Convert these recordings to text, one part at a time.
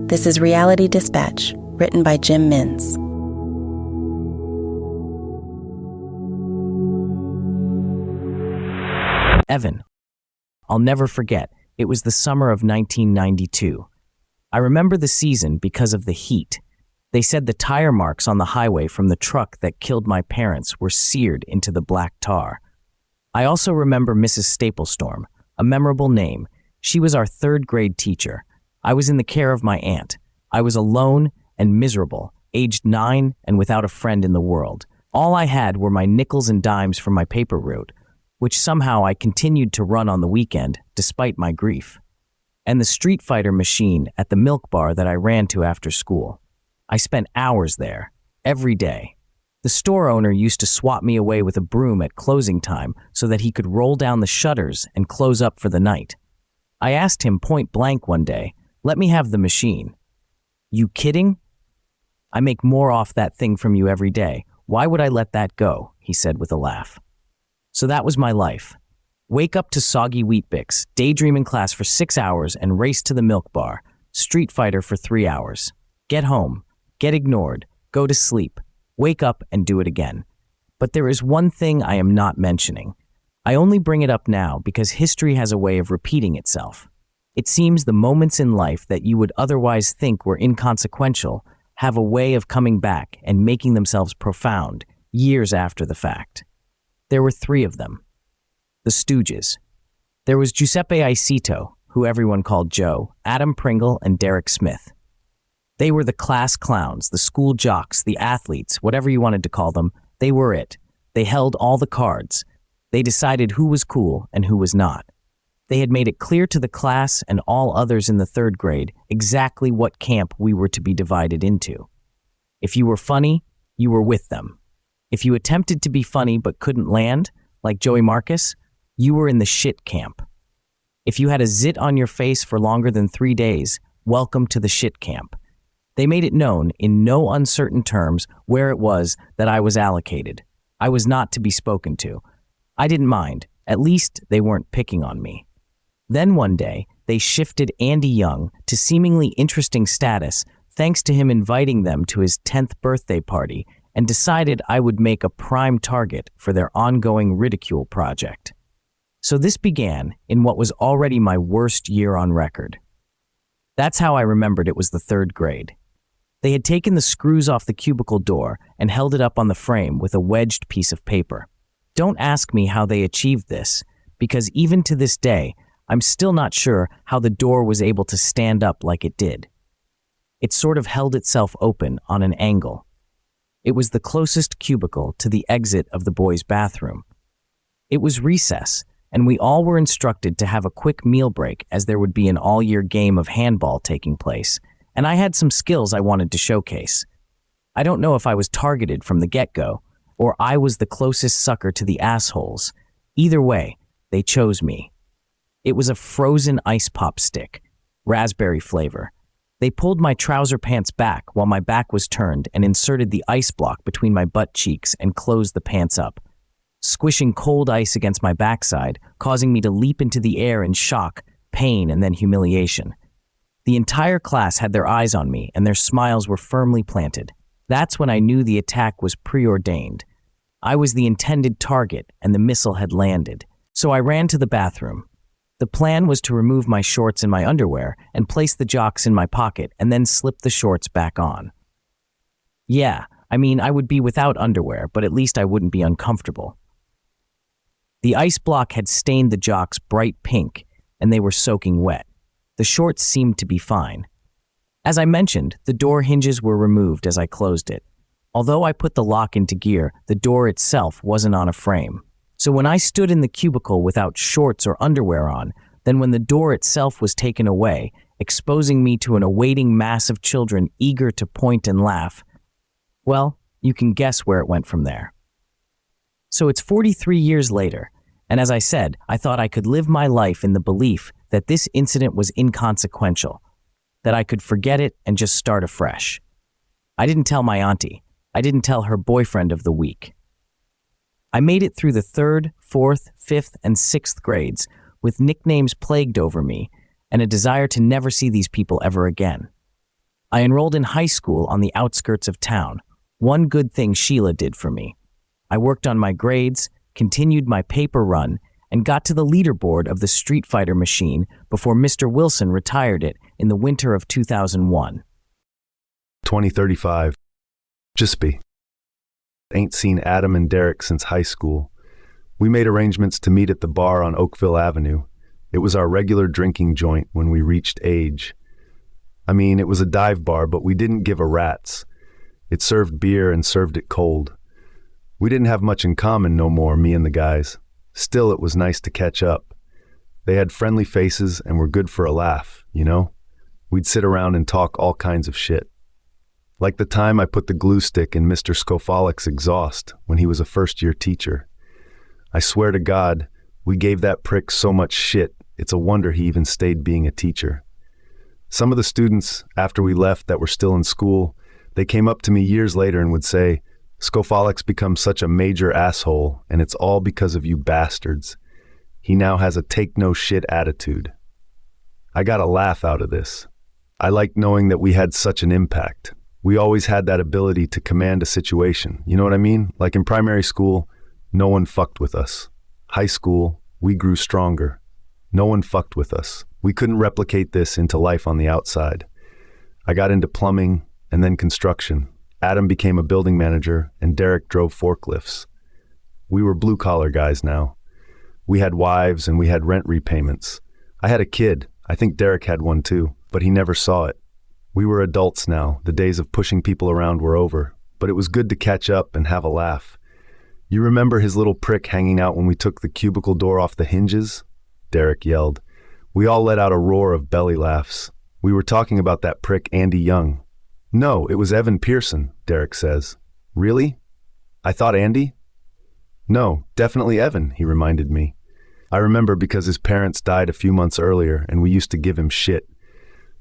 This is Reality Dispatch, written by Jim Mins. Evan. I'll never forget. It was the summer of 1992. I remember the season because of the heat. They said the tire marks on the highway from the truck that killed my parents were seared into the black tar. I also remember Mrs. Staplestorm, a memorable name. She was our third grade teacher. I was in the care of my aunt. I was alone and miserable, aged 9 and without a friend in the world. All I had were my nickels and dimes from my paper route, which somehow I continued to run on the weekend, despite my grief, and the Street Fighter machine at the milk bar that I ran to after school. I spent hours there, every day. The store owner used to swat me away with a broom at closing time so that he could roll down the shutters and close up for the night. I asked him point blank one day, "Let me have the machine." "You kidding? I make more off that thing from you every day. Why would I let that go?" he said with a laugh. So that was my life. Wake up to soggy Weet Bix, daydream in class for 6 hours and race to the milk bar, Street Fighter for 3 hours. Get home, get ignored, go to sleep, wake up and do it again. But there is one thing I am not mentioning. I only bring it up now because history has a way of repeating itself. It seems the moments in life that you would otherwise think were inconsequential have a way of coming back and making themselves profound years after the fact. There were 3 of them. The Stooges. There was Giuseppe Icito, who everyone called Joe, Adam Pringle, and Derek Smith. They were the class clowns, the school jocks, the athletes, whatever you wanted to call them. They were it. They held all the cards. They decided who was cool and who was not. They had made it clear to the class and all others in the 3rd grade exactly what camp we were to be divided into. If you were funny, you were with them. If you attempted to be funny but couldn't land, like Joey Marcus, you were in the shit camp. If you had a zit on your face for longer than 3 days, welcome to the shit camp. They made it known in no uncertain terms where it was that I was allocated. I was not to be spoken to. I didn't mind. At least they weren't picking on me. Then one day, they shifted Andy Young to seemingly interesting status thanks to him inviting them to his 10th birthday party and decided I would make a prime target for their ongoing ridicule project. So this began in what was already my worst year on record. That's how I remembered it was the 3rd grade. They had taken the screws off the cubicle door and held it up on the frame with a wedged piece of paper. Don't ask me how they achieved this, because even to this day, I'm still not sure how the door was able to stand up like it did. It sort of held itself open on an angle. It was the closest cubicle to the exit of the boys' bathroom. It was recess, and we all were instructed to have a quick meal break as there would be an all-year game of handball taking place, and I had some skills I wanted to showcase. I don't know if I was targeted from the get-go, or I was the closest sucker to the assholes. Either way, they chose me. It was a frozen ice pop stick, raspberry flavor. They pulled my trouser pants back while my back was turned and inserted the ice block between my butt cheeks and closed the pants up, squishing cold ice against my backside, causing me to leap into the air in shock, pain, and then humiliation. The entire class had their eyes on me and their smiles were firmly planted. That's when I knew the attack was preordained. I was the intended target and the missile had landed. So I ran to the bathroom. The plan was to remove my shorts and my underwear and place the jocks in my pocket and then slip the shorts back on. Yeah, I would be without underwear, but at least I wouldn't be uncomfortable. The ice block had stained the jocks bright pink and they were soaking wet. The shorts seemed to be fine. As I mentioned, the door hinges were removed as I closed it. Although I put the lock into gear, the door itself wasn't on a frame. So when I stood in the cubicle without shorts or underwear on, then when the door itself was taken away, exposing me to an awaiting mass of children eager to point and laugh, well, you can guess where it went from there. So it's 43 years later, and as I said, I thought I could live my life in the belief that this incident was inconsequential, that I could forget it and just start afresh. I didn't tell my auntie. I didn't tell her boyfriend of the week. I made it through the 3rd, 4th, 5th, and 6th grades with nicknames plagued over me and a desire to never see these people ever again. I enrolled in high school on the outskirts of town. One good thing Sheila did for me. I worked on my grades, continued my paper run, and got to the leaderboard of the Street Fighter machine before Mr. Wilson retired it in the winter of 2001. 2035. Giuseppe. Ain't seen Adam and Derek since high school. We made arrangements to meet at the bar on Oakville Avenue. It was our regular drinking joint when we reached age. I mean, it was a dive bar, but we didn't give a rat's. It served beer and served it cold. We didn't have much in common no more, me and the guys. Still, it was nice to catch up. They had friendly faces and were good for a laugh, you know? We'd sit around and talk all kinds of shit. Like the time I put the glue stick in Mr. Skofalik's exhaust when he was a first-year teacher. I swear to God, we gave that prick so much shit, it's a wonder he even stayed being a teacher. Some of the students, after we left that were still in school, they came up to me years later and would say, Skofalik's become such a major asshole, and it's all because of you bastards. He now has a take-no-shit attitude. I got a laugh out of this. I liked knowing that we had such an impact. We always had that ability to command a situation, you know what I mean? Like in primary school, no one fucked with us. High school, we grew stronger. No one fucked with us. We couldn't replicate this into life on the outside. I got into plumbing and then construction. Adam became a building manager and Derek drove forklifts. We were blue-collar guys now. We had wives and we had rent repayments. I had a kid. I think Derek had one too, but he never saw it. We were adults now. The days of pushing people around were over, but it was good to catch up and have a laugh. You remember his little prick hanging out when we took the cubicle door off the hinges? Derek yelled. We all let out a roar of belly laughs. We were talking about that prick Andy Young. No, it was Evan Pearson, Derek says. Really? I thought Andy? No, definitely Evan, he reminded me. I remember because his parents died a few months earlier and we used to give him shit.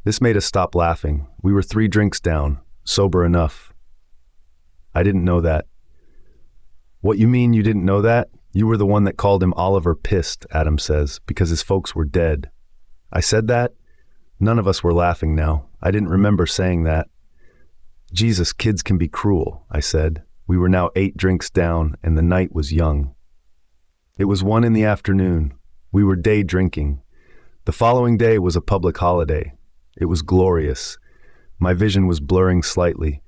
This made us stop laughing. We were 3 drinks down, sober enough. I didn't know that. What you mean you didn't know that? You were the one that called him Oliver Pissed, Adam says, because his folks were dead. I said that? None of us were laughing now. I didn't remember saying that. Jesus, kids can be cruel, I said. We were now 8 drinks down and the night was young. It was 1 in the afternoon. We were day drinking. The following day was a public holiday. It was glorious. My vision was blurring slightly,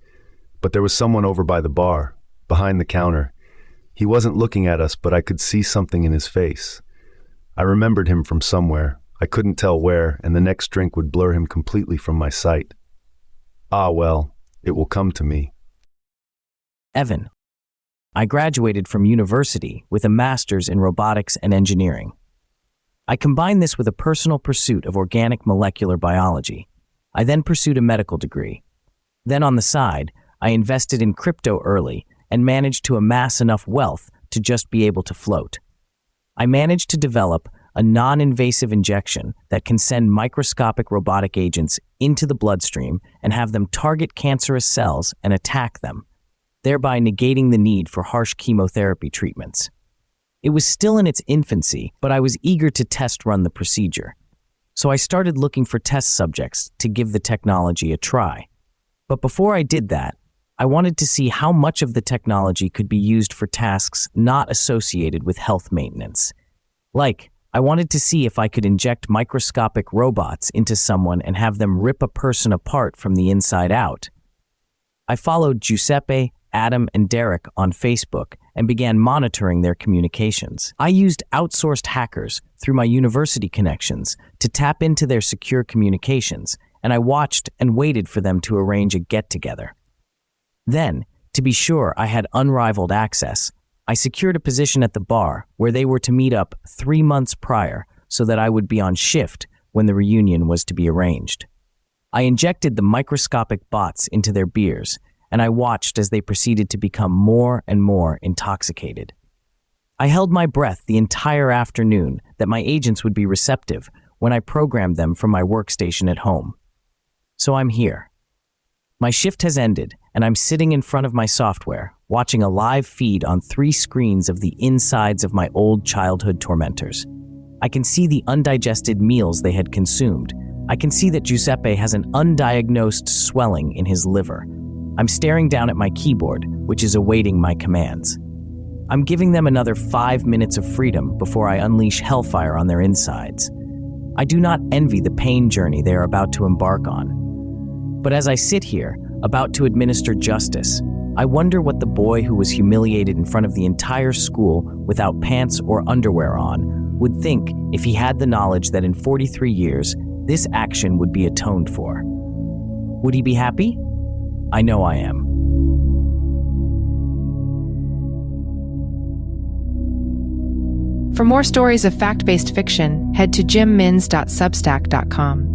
but there was someone over by the bar, behind the counter. He wasn't looking at us, but I could see something in his face. I remembered him from somewhere. I couldn't tell where, and the next drink would blur him completely from my sight. Ah, well, it will come to me. Evan. I graduated from university with a master's in robotics and engineering. I combined this with a personal pursuit of organic molecular biology. I then pursued a medical degree. Then on the side, I invested in crypto early and managed to amass enough wealth to just be able to float. I managed to develop a non-invasive injection that can send microscopic robotic agents into the bloodstream and have them target cancerous cells and attack them, thereby negating the need for harsh chemotherapy treatments. It was still in its infancy, but I was eager to test run the procedure. So I started looking for test subjects to give the technology a try. But before I did that, I wanted to see how much of the technology could be used for tasks not associated with health maintenance. Like, I wanted to see if I could inject microscopic robots into someone and have them rip a person apart from the inside out. I followed Giuseppe, Adam, and Derek on Facebook and began monitoring their communications. I used outsourced hackers through my university connections to tap into their secure communications, and I watched and waited for them to arrange a get-together. Then, to be sure I had unrivaled access, I secured a position at the bar where they were to meet up 3 months prior so that I would be on shift when the reunion was to be arranged. I injected the microscopic bots into their beers, and I watched as they proceeded to become more and more intoxicated. I held my breath the entire afternoon that my agents would be receptive when I programmed them from my workstation at home. So I'm here. My shift has ended, and I'm sitting in front of my software, watching a live feed on 3 screens of the insides of my old childhood tormentors. I can see the undigested meals they had consumed, I can see that Giuseppe has an undiagnosed swelling in his liver. I'm staring down at my keyboard, which is awaiting my commands. I'm giving them another 5 minutes of freedom before I unleash hellfire on their insides. I do not envy the pain journey they are about to embark on. But as I sit here, about to administer justice, I wonder what the boy who was humiliated in front of the entire school without pants or underwear on would think if he had the knowledge that in 43 years, this action would be atoned for. Would he be happy? I know I am. For more stories of fact-based fiction, head to jimmins.substack.com.